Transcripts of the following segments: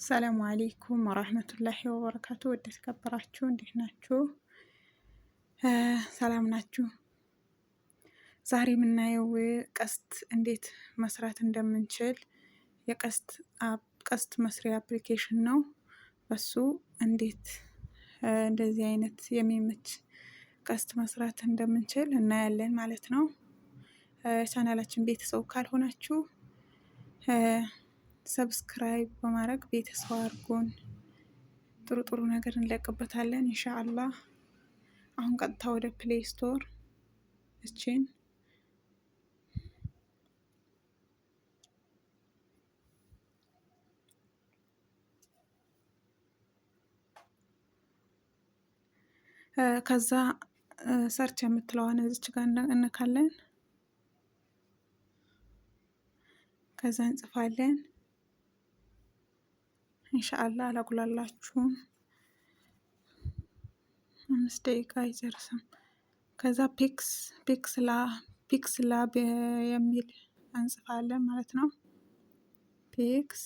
ሰላሙ አሌይኩም ወራህመቱላሂ ወበረካቱ። ወደ ተከበራችሁ እንዴት ናችሁ? ሰላም ናችሁ? ዛሬ የምናየው ቀስት እንዴት መስራት እንደምንችል የቀስት መስሪያ አፕሊኬሽን ነው። በሱ እንዴት እንደዚህ አይነት የሚመች ቀስት መስራት እንደምንችል እናያለን ማለት ነው። ቻናላችን ቤተሰብ ካልሆናችሁ ሰብስክራይብ በማድረግ ቤተሰብ አድርጎን ጥሩ ጥሩ ነገር እንለቅበታለን ኢንሻአላህ። አሁን ቀጥታ ወደ ፕሌይ ስቶር እችን ከዛ ሰርች የምትለዋን እዚች ጋር እንካለን። ከዛ እንጽፋለን። ኢንሻአላህ አላጉላላችሁም፣ 5 ደቂቃ አይጨርስም። ከዛ ፒክስ ላብ የሚል እንጽፋለን ማለት ነው። ፒክስ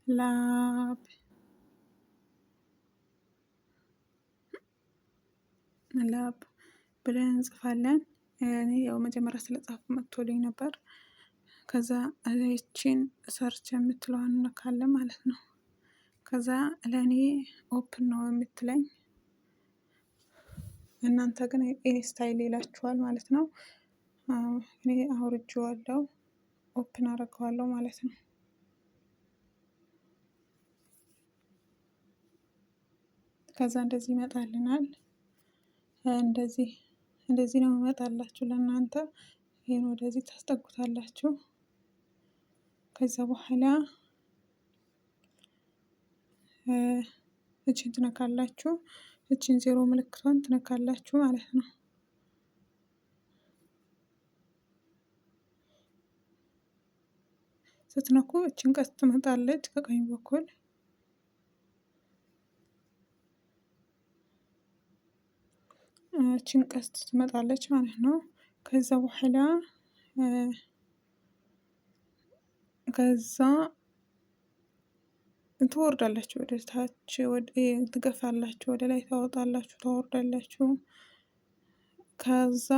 ላብ ብለን እንጽፋለን። እኔ ያው መጀመሪያ ስለጻፍኩ መጥቶልኝ ነበር። ከዛ እቺን ሰርች የምትለዋን እንነካለን ማለት ነው። ከዛ ለእኔ ኦፕን ነው የምትለኝ፣ እናንተ ግን ኢንስታይል ይላችኋል ማለት ነው። እኔ አውርጄዋለሁ፣ ኦፕን አደርገዋለሁ ማለት ነው። ከዛ እንደዚህ ይመጣልናል። እንደዚህ ነው ይመጣላችሁ ለእናንተ። ይሄን ወደዚህ ታስጠጉታላችሁ። ከዛ በኋላ እቺን ትነካላችሁ። እቺን 0 ምልክቷን ትነካላችሁ ማለት ነው። ስትነኩ እቺን ቀስት ትመጣለች ከቀኝ በኩል። እቺን ቀስት ትመጣለች ማለት ነው። ከዛ በኋላ ትወርዳላችሁ፣ ወደ ታች ትገፋላችሁ፣ ወደ ላይ ታወጣላችሁ፣ ታወርዳላችሁ። ከዛ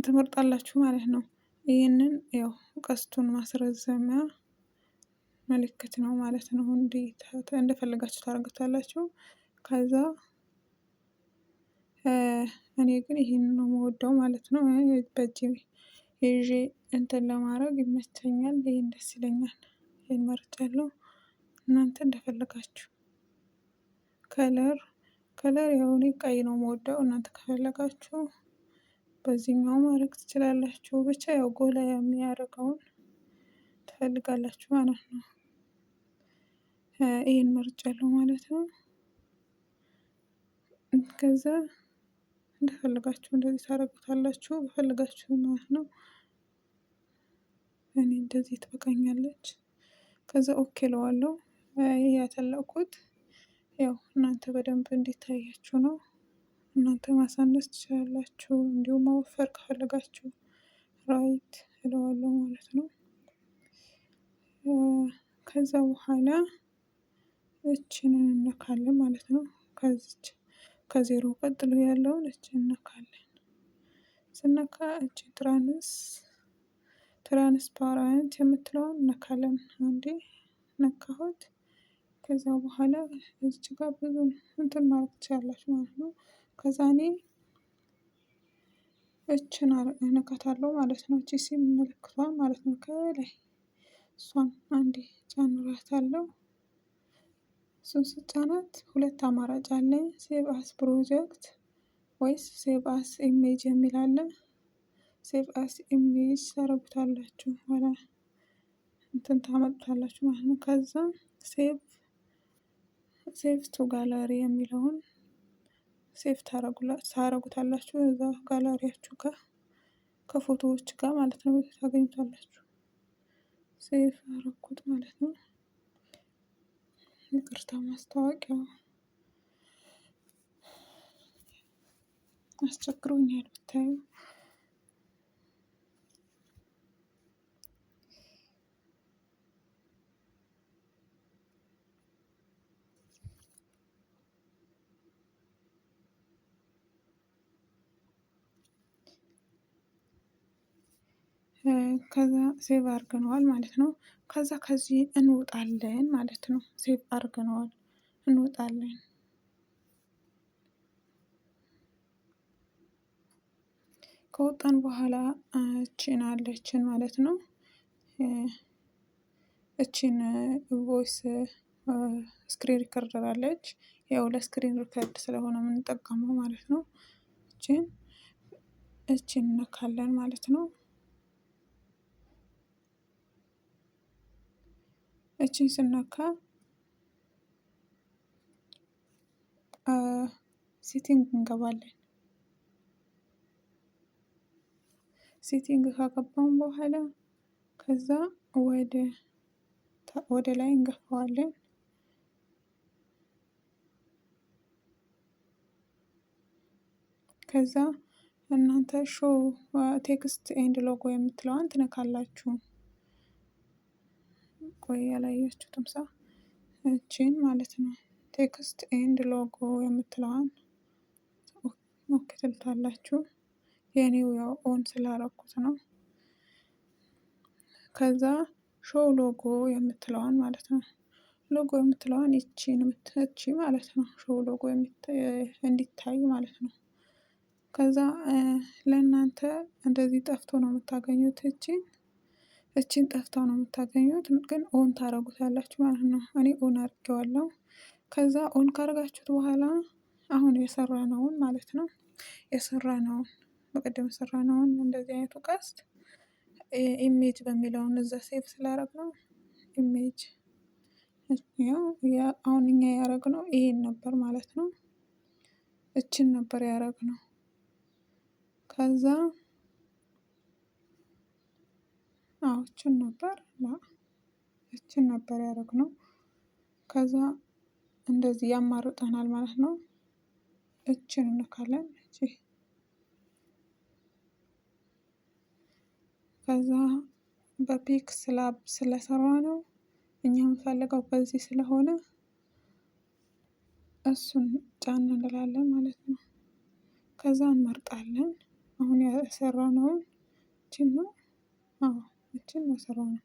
ትመርጣላችሁ ማለት ነው። ይህንን ያው ቀስቱን ማስረዘሚያ ምልክት ነው ማለት ነው። እንደፈለጋችሁ ታደርጉታላችሁ። ከዛ እኔ ግን ይሄንን ነው የምወደው ማለት ነው። በእጅ ይዤ እንትን ለማድረግ ይመቸኛል። ይሄን ደስ ይለኛል። ይሄን መርጫለሁ። እናንተ እንደፈለጋችሁ ከለር ያው እኔ ቀይ ነው የምወደው። እናንተ ከፈለጋችሁ በዚህኛው ማድረግ ትችላላችሁ። ብቻ ያው ጎላ የሚያደርገውን ትፈልጋላችሁ ማለት ነው። ይሄን መርጫለሁ ማለት ነው። ከዛ እንደፈለጋችሁ እንደዚህ ታደርጉታላችሁ፣ በፈለጋችሁ ማለት ነው። እኔ እንደዚህ ትበቃኛለች። ከዛ ኦኬ እለዋለሁ። ይሄ ያተለኩት ያው እናንተ በደንብ እንዲታያችሁ ነው። እናንተ ማሳነስ ትችላላችሁ፣ እንዲሁም ማወፈር ከፈለጋችሁ ራይት እለዋለሁ ማለት ነው። ከዛ በኋላ እችን እንነካለን ማለት ነው። ከዜሮ ቀጥሎ ያለውን እችን እንነካለን። ስነካ እች ትራንስፓረንት የምትለውን እነካለን። አንዴ ነካሁት። ከዛ በኋላ እዚች ጋር ብዙ እንትን ማለት ትችላላችሁ ማለት ነው። ከዛ እኔ እችን እነካታለሁ ማለት ነው። እቺ ሲም ምልክቷን ማለት ነው ከላይ እሷን አንዴ ጫንራታለሁ። እሱን ስጫናት 2 አማራጭ አለ። ሴቭ አስ ፕሮጀክት ወይስ ሴቭ አስ ኢሜጅ የሚል አለ። ሴቭ አስ ኢሜጅ ታረጉታላችሁ ኋላ እንትን ታመጡታላችሁ ማለት ነው። ከዛ ሴቭ ቱ ጋላሪ የሚለውን ሴቭ ታረጉታላችሁ እዛ ጋላሪያችሁ ጋር ከፎቶዎች ጋር ማለት ነው ታገኙታላችሁ። ሴቭ አረኩት ማለት ነው። ይቅርታ ማስታወቂያው አስቸግሮኛል ብታዩ። ከዛ ሴቭ አድርገነዋል ማለት ነው። ከዛ ከዚህ እንወጣለን ማለት ነው። ሴቭ አድርገነዋል እንወጣለን። ከወጣን በኋላ እቺን አለችን ማለት ነው። እቺን ቮይስ ስክሪን ሪከርደር አለች። ያው ለስክሪን ሪከርድ ስለሆነ የምንጠቀመው ማለት ነው። እቺን እነካለን ማለት ነው። እቺን ስነካ ሴቲንግ እንገባለን። ሴቲንግ ካገባን በኋላ ከዛ ወደ ላይ እንገፋዋለን። ከዛ እናንተ ሾው ቴክስት ኤንድ ሎጎ የምትለዋን ትነካላችሁ። ቆይ ያላያችሁትም እቺን ማለት ነው። ቴክስት ኤንድ ሎጎ የምትለዋን ኦኬ ትሉታላችሁ። የኔው ያው ኦን ስላረኩት ነው። ከዛ ሾው ሎጎ የምትለዋን ማለት ነው። ሎጎ የምትለዋን ይቺን እቺ ማለት ነው። ሾው ሎጎ እንዲታይ ማለት ነው። ከዛ ለእናንተ እንደዚህ ጠፍቶ ነው የምታገኙት። እቺን ጠፍታ ነው የምታገኙት፣ ግን ኦን ታረጉታላችሁ ማለት ነው። እኔ ኦን አድርጌዋለሁ። ከዛ ኦን ካረጋችሁት በኋላ አሁን የሰራነውን ማለት ነው በቀደም የሰራነውን እንደዚህ አይነቱ ቀስት ኢሜጅ በሚለውን እዛ ሴቭ ስላደረግነው ኢሜጅ አሁን እኛ ያደረግነው ይሄን ነበር ማለት ነው። እችን ነበር ያደረግነው። ከዛ እችን ነበር ያደረግነው። ከዛ እንደዚህ ያማርጠናል ማለት ነው። እችን እንካለን። ከዛ በፒክስ ላብ ስለሰራ ነው እኛ የምንፈልገው በዚህ ስለሆነ እሱን ጫን እንላለን ማለት ነው። ከዛ እንመርጣለን። አሁን የሰራነውን እችን ነው። እችን የሰራነው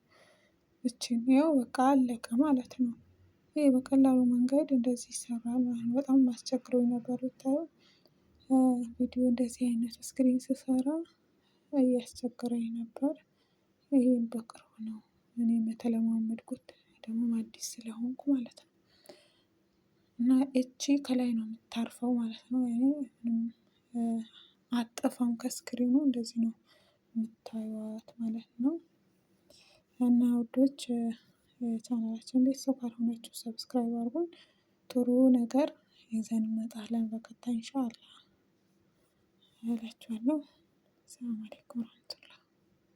እችን ያው በቃ አለቀ ማለት ነው። ይሄ በቀላሉ መንገድ እንደዚህ ይሰራል ማለት ነው። በጣም አስቸግሮኝ ነበር ብታዩ። ቪዲዮ እንደዚህ አይነት ስክሪን ስሰራ እያስቸገረኝ ነበር። ይሄን በቅርቡ ነው እኔም የተለማመድኩት፣ ደግሞ አዲስ ስለሆንኩ ማለት ነው። እና እቺ ከላይ ነው የምታርፈው ማለት ነው። አጠፋም ከስክሪኑ እንደዚህ ነው የምታዩት ማለት ነው። እና ውዶች የቻናላችን ቤተሰብ ካልሆናችሁ ሰብስክራይብ አድርጉን። ጥሩ ነገር ይዘን እንመጣለን በቀጣይ ኢንሻአላህ እላችኋለሁ። ሰላም አለይኩም ወራህመቱላህ